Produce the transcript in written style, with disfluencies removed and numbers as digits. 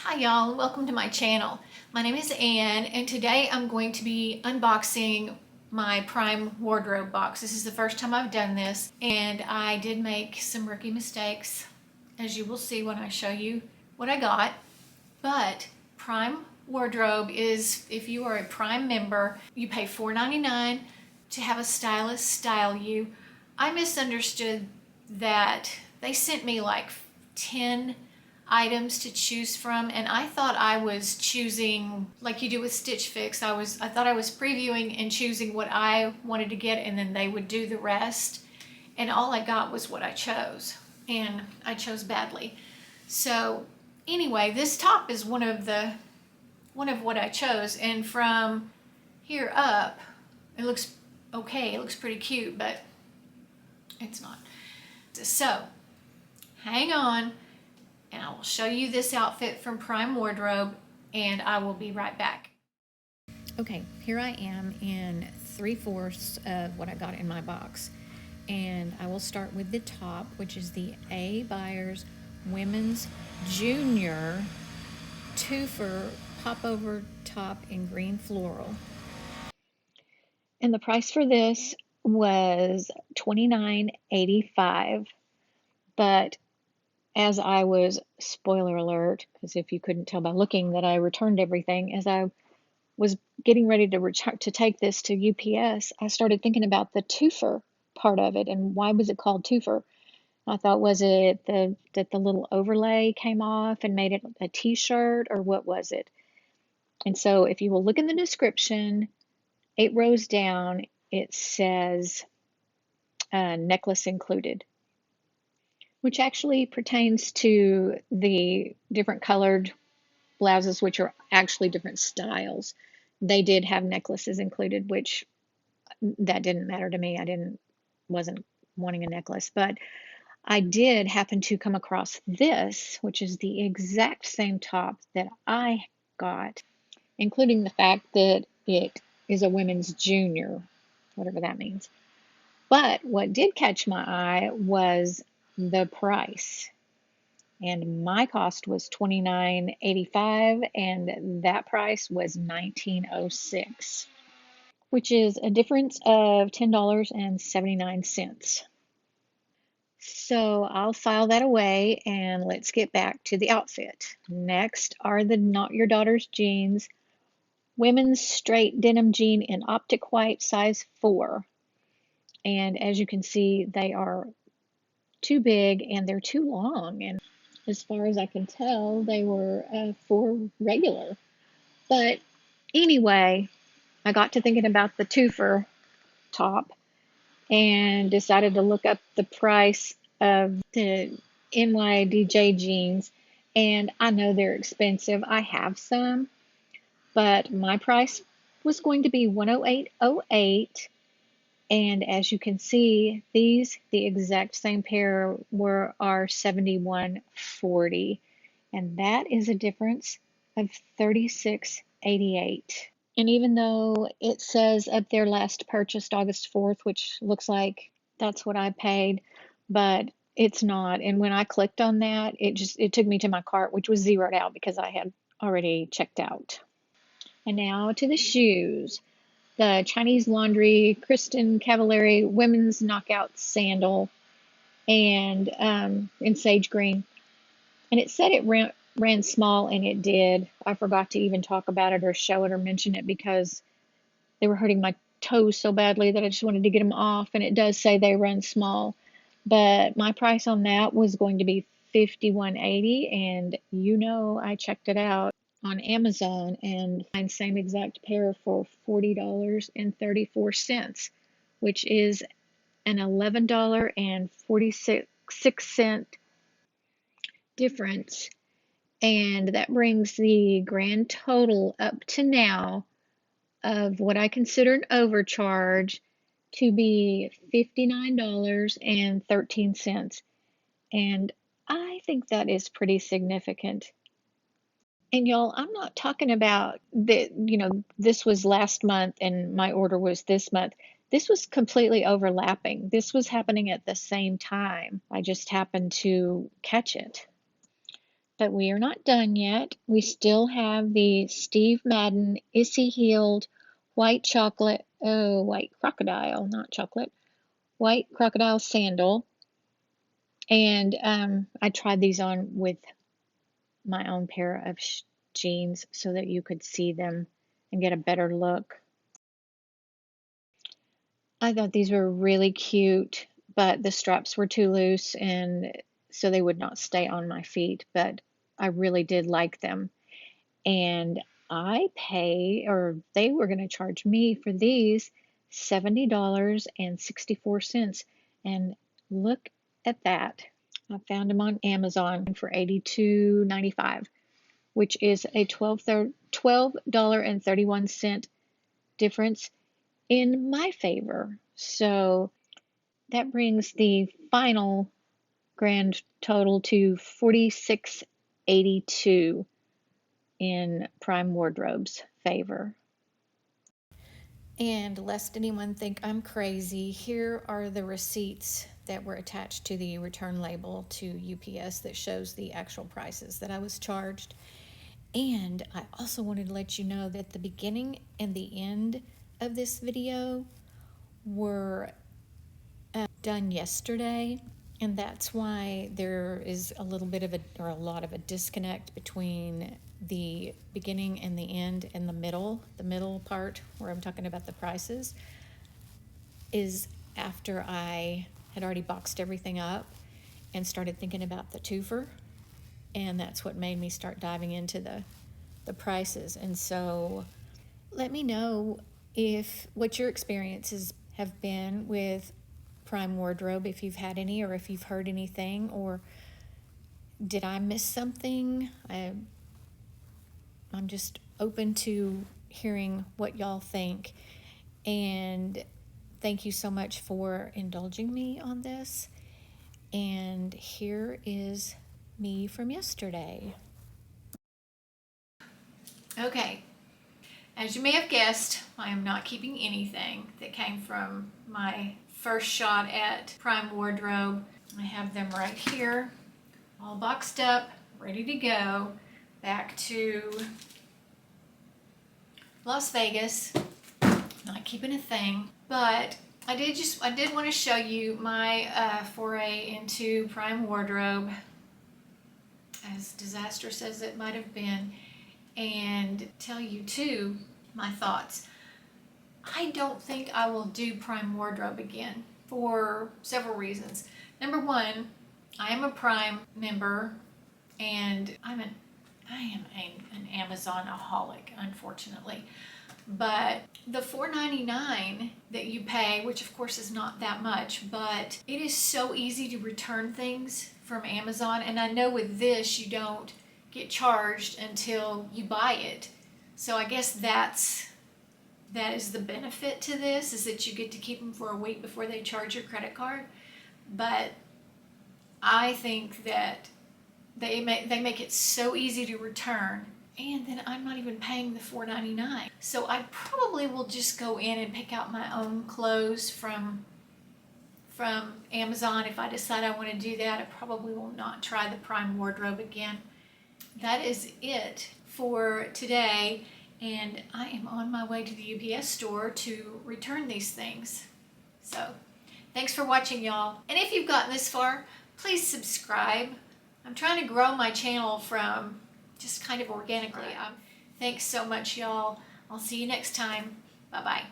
Hi y'all, welcome to my channel. My name is Anne and today I'm going to be unboxing my Prime wardrobe box. This is the first time I've done this and I did make some rookie mistakes, as you will see when I show you what I got. But Prime wardrobe is, if you are a Prime member, you pay $4.99 to have a stylist style you. I misunderstood that they sent me like 10 items to choose from, and I thought I was choosing like you do with Stitch Fix. I thought I was previewing and choosing what I wanted to get, and then they would do the rest, and all I got was what I chose, and I chose badly. So anyway, this top is one of what I chose, and from here up it looks okay. It looks pretty cute, but it's not. So hang on and I will show you this outfit from Prime Wardrobe, and I will be right back. Okay, here I am in 3/4 of what I got in my box. And I will start with the top, which is the A. Byers Women's Junior Twofer Popover Top in green floral. And the price for this was $29.85, but as I was, spoiler alert, because if you couldn't tell by looking that I returned everything, as I was getting ready to return to take this to UPS, I started thinking about the twofer part of it and why was it called twofer? I thought, was it that the little overlay came off and made it a t-shirt, or what was it? And so if you will look in the description, 8 rows down, it says necklace included, which actually pertains to the different colored blouses, which are actually different styles. They did have necklaces included, which that didn't matter to me. Wasn't wanting a necklace, but I did happen to come across this, which is the exact same top that I got, including the fact that it is a women's junior, whatever that means. But what did catch my eye was the price. And my cost was $29.85, and that price was $19.06, which is a difference of $10.79. So I'll file that away and let's get back to the outfit. Next are the Not Your Daughter's jeans, women's straight denim jean in optic white, size 4. And as you can see, they are too big and they're too long. And as far as I can tell, they were for regular. But anyway, I got to thinking about the twofer top and decided to look up the price of the NYDJ jeans. And I know they're expensive. I have some, but my price was going to be $108.08. And as you can see, the exact same pair are $71.40. And that is a difference of $36.88. And even though it says up there last purchased August 4th, which looks like that's what I paid, but it's not. And when I clicked on that, it took me to my cart, which was zeroed out because I had already checked out. And now to the shoes. The Chinese Laundry Kristen Cavallari Women's Knockout Sandal and in sage green. And it said it ran small, and it did. I forgot to even talk about it or show it or mention it because they were hurting my toes so badly that I just wanted to get them off. And it does say they run small, but my price on that was going to be $51.80, and I checked it out on Amazon and find same exact pair for $40.34, which is an $11.46 difference. And that brings the grand total up to now of what I consider an overcharge to be $59.13. And I think that is pretty significant. And y'all, I'm not talking about this was last month and my order was this month. This was completely overlapping. This was happening at the same time. I just happened to catch it. But we are not done yet. We still have the Steve Madden Issy Healed White Chocolate, oh, white crocodile, not chocolate, white crocodile sandal. And I tried these on with my own pair of jeans so that you could see them and get a better look. I thought these were really cute, but the straps were too loose and so they would not stay on my feet, but I really did like them. And or they were going to charge me for these $70.64. And look at that. I found them on Amazon for $82.95, which is a $12.31 difference in my favor. So that brings the final grand total to $46.82 in Prime Wardrobe's favor. And lest anyone think I'm crazy, here are the receipts that were attached to the return label to UPS that shows the actual prices that I was charged. And I also wanted to let you know that the beginning and the end of this video were done yesterday, and that's why there is a little bit of a lot of a disconnect between the beginning and the end and the middle part where I'm talking about the prices is after I had already boxed everything up and started thinking about the twofer, and that's what made me start diving into the prices. And so let me know what your experiences have been with Prime Wardrobe, if you've had any, or if you've heard anything, or did I miss something? I'm just open to hearing what y'all think. And thank you so much for indulging me on this. And here is me from yesterday. Okay, as you may have guessed, I am not keeping anything that came from my first shot at Prime Wardrobe. I have them right here, all boxed up, ready to go back to Las Vegas. Not keeping a thing, but I did want to show you my foray into Prime Wardrobe, as disastrous as it might have been, and tell you too my thoughts. I don't think I will do Prime Wardrobe again for several reasons. Number one, I am a Prime member, and I am an Amazon-aholic, unfortunately. But the $4.99 that you pay, which of course is not that much, but it is so easy to return things from Amazon. And I know with this, you don't get charged until you buy it. So I guess that is the benefit to this, is that you get to keep them for a week before they charge your credit card. But I think that they make it so easy to return, and then I'm not even paying the $4.99. So I probably will just go in and pick out my own clothes from Amazon. If I decide I want to do that, I probably will not try the Prime Wardrobe again. That is it for today, and I am on my way to the UPS store to return these things. So thanks for watching, y'all. And if you've gotten this far, please subscribe. I'm trying to grow my channel from just kind of organically. Thanks so much, y'all. I'll see you next time. Bye-bye.